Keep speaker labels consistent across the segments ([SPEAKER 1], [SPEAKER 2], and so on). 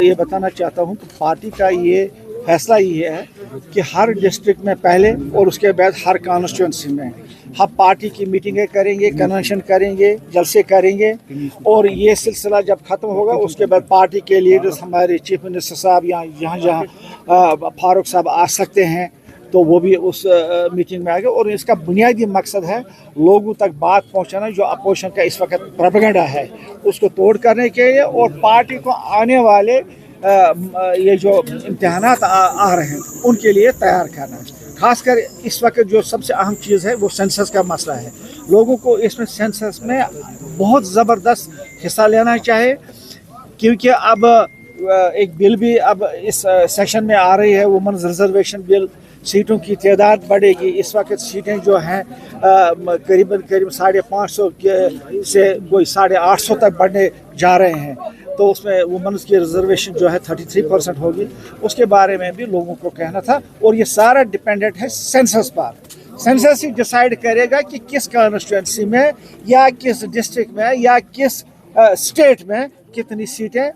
[SPEAKER 1] ये बताना चाहता हूं कि पार्टी का ये फैसला ये है कि हर डिस्ट्रिक्ट में पहले और उसके बाद हर कॉन्स्टिट्यूंसी में हम पार्टी की मीटिंगें करेंगे, कन्वेंशन करेंगे, जलसे करेंगे और ये सिलसिला जब ख़त्म होगा उसके बाद पार्टी के लीडर्स हमारे चीफ मिनिस्टर साहब यहाँ जहाँ फारूक साहब आ सकते हैं तो वो भी उस मीटिंग में आ गए। और इसका बुनियादी मकसद है लोगों तक बात पहुंचाना, जो अपोजिशन का इस वक्त प्रोपेगेंडा है उसको तोड़ करने के लिए और पार्टी को आने वाले ये जो इम्तिहानात आ रहे हैं उनके लिए तैयार करना। खासकर इस वक्त जो सबसे अहम चीज़ है वो सेंसस का मसला है। लोगों को इसमें सेंसस में बहुत ज़बरदस्त हिस्सा लेना चाहिए, क्योंकि अब एक बिल भी अब इस सेशन में आ रही है, वुमेन्स रिजर्वेशन बिल। सीटों की तादाद बढ़ेगी। इस वक्त सीटें जो हैं करीबन 550 से कोई 850 तक बढ़ने जा रहे हैं, तो उसमें वुमेन्स की रिजर्वेशन जो है 33% होगी। उसके बारे में भी लोगों को कहना था और ये सारा डिपेंडेंट है सेंसस पर। सेंसस ही डिसाइड करेगा कि किस कॉन्स्टिट्यूंसी में या किस डिस्ट्रिक्ट में या किस स्टेट में कितनी सीटें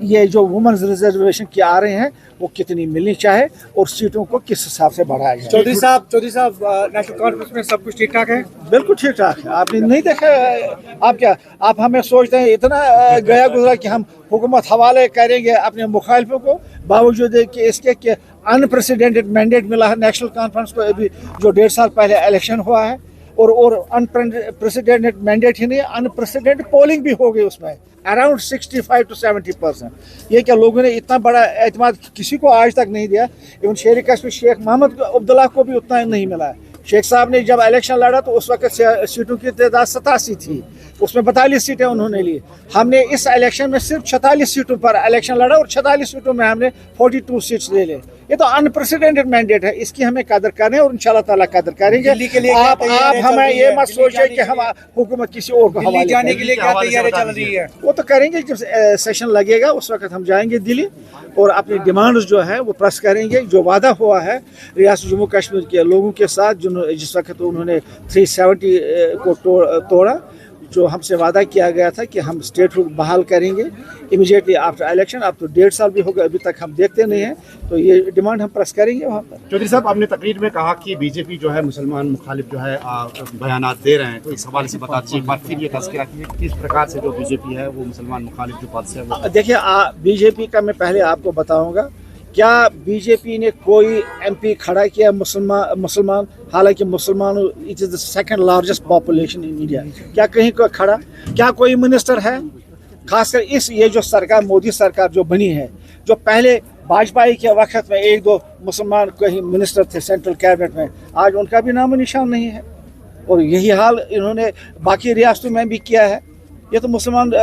[SPEAKER 1] ये जो वुमेन्स रिजर्वेशन की आ रही हैं वो कितनी मिलनी चाहे और सीटों को किस हिसाब से बढ़ाया जाए।
[SPEAKER 2] चौधरी साहब नेशनल कॉन्फ्रेंस में सब कुछ ठीक ठाक है?
[SPEAKER 1] बिल्कुल ठीक ठाक है। आपने नहीं देखा? आप हमें सोचते हैं इतना गया गुजरा कि हम हुकूमत हवाले करेंगे अपने मुखालिफों को, बावजूद कि इसके कि अनप्रेसिडेंटेड मैंडेट मिला है नेशनल कॉन्फ्रेंस को। अभी जो 1.5 साल पहले इलेक्शन हुआ है और अनप्रेसिडेंटेड मैंडेट ही नहीं, अनप्रेसिडेंटेड पोलिंग भी हो गई उसमें अराउंड 65 to 70%। ये क्या लोगों ने इतना बड़ा एतमाद किसी को आज तक नहीं दिया। इवन शेर कश्मीर शेख मोहम्मद अब्दुल्ला को भी उतना नहीं मिला है। शेख साहब ने जब इलेक्शन लड़ा तो उस वक्त सीटों की तादाद 87 थी, उसमें 42 सीटें उन्होंने ली। हमने इस इलेक्शन में सिर्फ 46 सीटों पर इलेक्शन लड़ा और 46 सीटों में हमने 42 सीट्स ले ले। ये तो अनप्रेसिडेंटेड मैंडेट है, इसकी हमें कदर करनी है और इंशाल्लाह ताला कदर करेंगे। आप हमें ये मत सोचिए कि हम हुकूमत किसी और को हवाले
[SPEAKER 2] जाने के लिए क्या तैयारी चल रही है?
[SPEAKER 1] वो तो करेंगे, जब सेशन लगेगा उस वक्त हम जाएंगे दिल्ली और अपनी डिमांड्स जो है वो प्रेस करेंगे। जो वादा हुआ है रियासत जम्मू कश्मीर के लोगों के साथ जिस वक्त उन्होंने 370 को तोड़ा, जो हमसे वादा किया गया था कि हम स्टेटहुड बहाल करेंगे इमीडिएटली आफ्टर इलेक्शन। अब तो 1.5 साल भी हो गए, अभी तक हम देखते नहीं हैं, तो ये डिमांड हम प्रेस करेंगे वहाँ पर।
[SPEAKER 3] चौधरी साहब, आपने तकरीर में कहा कि बीजेपी जो है मुसलमान मुखालिफ जो है बयानात दे रहे हैं, तो इस हवाले से बताते एक बार फिर ये तज़किरा कीजिए किस प्रकार से जो बीजेपी है वो मुसलमान मुखालिफ जो पद से है।
[SPEAKER 1] देखिए, बीजेपी का मैं पहले आपको बताऊँगा, क्या बीजेपी ने कोई एमपी खड़ा किया मुसलमान? हालांकि मुसलमान it is the second largest population in India. क्या कहीं को खड़ा? क्या कोई मिनिस्टर है? खासकर ये जो सरकार, मोदी सरकार जो बनी है, जो पहले वाजपेयी के वक्त में 1-2 मुसलमान कहीं मिनिस्टर थे सेंट्रल कैबिनेट में, आज उनका भी नामो निशान नहीं है। और यही हाल इन्होंने बाकी रियासतों में भी किया है। ये तो मुसलमान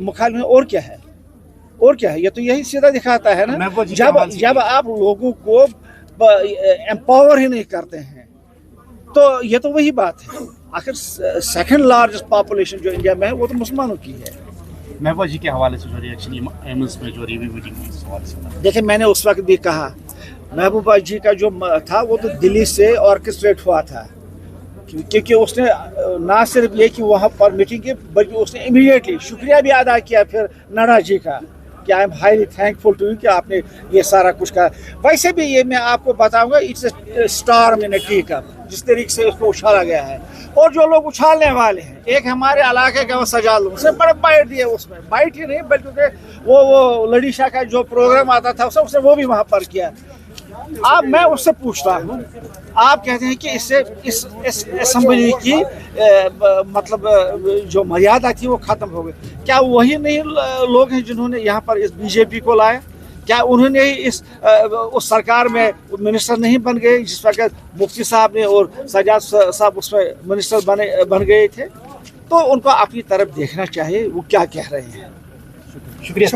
[SPEAKER 1] मुखालिफ में और क्या है? और क्या है? ये तो यही सीधा दिखाता है ना, जब आप लोगों को एम्पावर ही नहीं करते हैं, तो ये तो वही बात है। आखिर सेकंड लार्जेस्ट पॉपुलेशन जो इंडिया में है वो तो मुसलमानों की है।
[SPEAKER 3] महबूबा जी के हवाले से जो रिएक्शन एम्स में जो रिव्यू मीटिंग हुई इस हवाले से
[SPEAKER 1] देखिए, मैंने उस वक्त भी कहा महबूबा जी का जो था वो तो दिल्ली से ऑर्केस्ट्रेट हुआ था, क्योंकि उसने ना सिर्फ ये कि वहाँ पर मीटिंग की, बल्कि उसने इमीडिएटली शुक्रिया भी अदा किया फिर नड्डा जी का कि I am highly thankful to you कि आपने ये सारा कुछ कहा। वैसे भी ये मैं आपको बताऊंगा, it's a star in A tea cup, जिस तरीके से उसको उछाला गया है। और जो लोग उछालने वाले हैं, एक हमारे इलाके का वो सजाद, उसने बड़ा बाइट दिया, उसमें बाइट ही नहीं बल्कि वो लड़ीशा का जो प्रोग्राम आता था उसने वो भी वहाँ पर किया। अब मैं उससे पूछता हूँ, आप कहते हैं कि इससे इस असेंबली की मतलब जो मर्यादा थी वो खत्म हो गई। क्या वही नहीं लोग हैं जिन्होंने यहाँ पर इस बीजेपी को लाया? क्या उन्होंने ही उस सरकार में मिनिस्टर नहीं बन गए जिस वक्त मुफ्ती साहब ने और सजाद साहब उसमें मिनिस्टर बन गए थे? तो उनको अपनी तरफ देखना चाहिए वो क्या कह रहे हैं।
[SPEAKER 3] शुक्रिया।